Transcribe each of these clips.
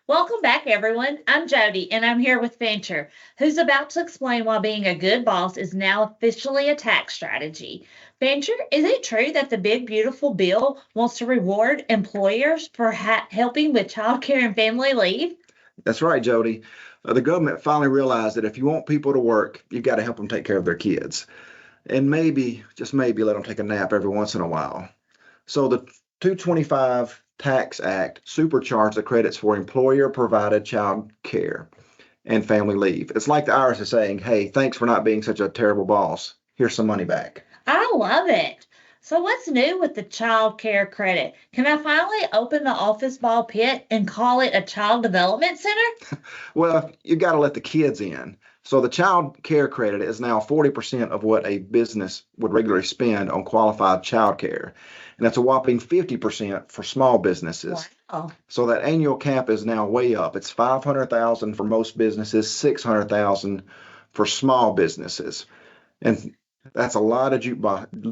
Welcome back, everyone. I'm Jody, and I'm here with Fincher, who's about to explain why being a good boss is now officially a tax strategy. Fincher, is it true that the big, beautiful bill wants to reward employers for helping with childcare and family leave? That's right, Jody. The government finally realized that if you want people to work, you've got to help them take care of their kids. And maybe, just maybe, let them take a nap every once in a while. So the 225 Tax Act supercharged the credits for employer-provided child care and family leave. It's like the IRS is saying, hey, thanks for not being such a terrible boss. Here's some money back. I love it. So what's new with the child care credit? Can I finally open the office ball pit and call it a child development center? Well, you got to let the kids in. So the child care credit is now 40% of what a business would regularly spend on qualified child care. And that's a whopping 50% for small businesses. Wow. So that annual cap is now way up. It's 500,000 for most businesses, 600,000 for small businesses. And that's a lot of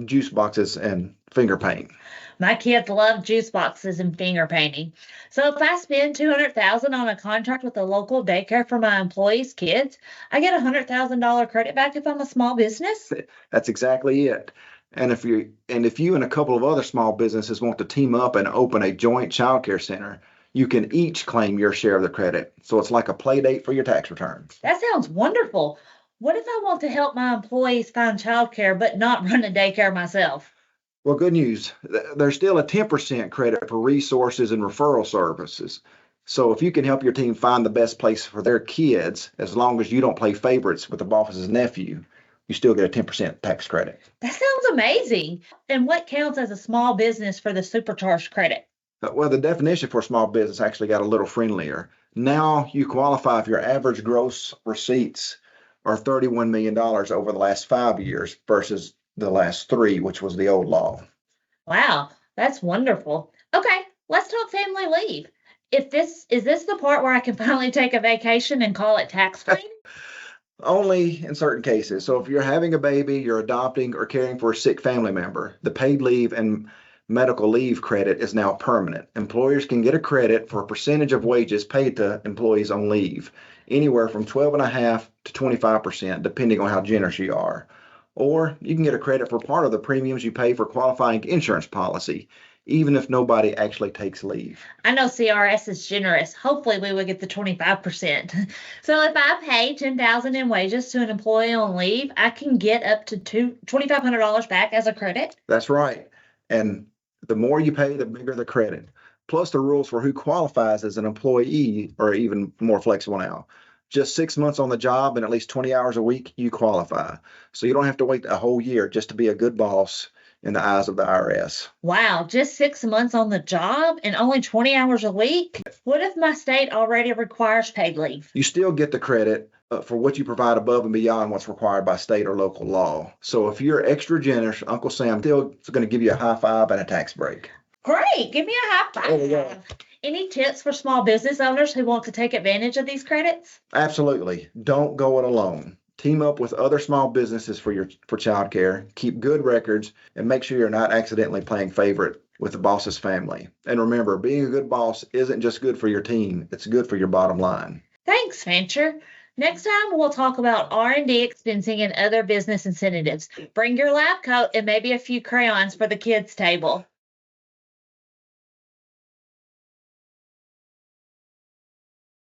juice boxes and finger paint. My kids love juice boxes and finger painting. So if I spend $200,000 on a contract with a local daycare for my employees' kids, I get a $100,000 credit back if I'm a small business. That's exactly it. And if you and a couple of other small businesses want to team up and open a joint childcare center, you can each claim your share of the credit. So it's like a play date for your tax return. That sounds wonderful. What if I want to help my employees find childcare but not run a daycare myself? Well, good news. There's still a 10% credit for resources and referral services. So if you can help your team find the best place for their kids, as long as you don't play favorites with the boss's nephew, you still get a 10% tax credit. That sounds amazing. And what counts as a small business for the supercharged credit? Well, the definition for small business actually got a little friendlier. Now you qualify if your average gross receipts are $31 million over the last 5 years versus the last 3, which was the old law. Wow, that's wonderful. Okay, let's talk family leave. Is this the part where I can finally take a vacation and call it tax free? Only in certain cases. So if you're having a baby, you're adopting, or caring for a sick family member, the paid leave and medical leave credit is now permanent. Employers can get a credit for a percentage of wages paid to employees on leave, anywhere from 12.5% to 25%, depending on how generous you are. Or you can get a credit for part of the premiums you pay for qualifying insurance policy, even if nobody actually takes leave. I know CRS is generous. Hopefully we will get the 25%. So if I pay $10,000 in wages to an employee on leave, I can get up to $2,500 back as a credit? That's right. And the more you pay, the bigger the credit. Plus, the rules for who qualifies as an employee are even more flexible now. Just 6 months on the job and at least 20 hours a week, you qualify. So you don't have to wait a whole year just to be a good boss in the eyes of the IRS. Wow, just 6 months on the job and only 20 hours a week? What if my state already requires paid leave? You still get the credit for what you provide above and beyond what's required by state or local law. So if you're extra generous, Uncle Sam still is going to give you a high five and a tax break. Great, give me a high five. There you go. Any tips for small business owners who want to take advantage of these credits? Absolutely. Don't go it alone. Team up with other small businesses for childcare, keep good records, and make sure you're not accidentally playing favorite with the boss's family. And remember, being a good boss isn't just good for your team, it's good for your bottom line. Thanks, Fincher. Next time, we'll talk about R&D expensing and other business incentives. Bring your lab coat and maybe a few crayons for the kids' table.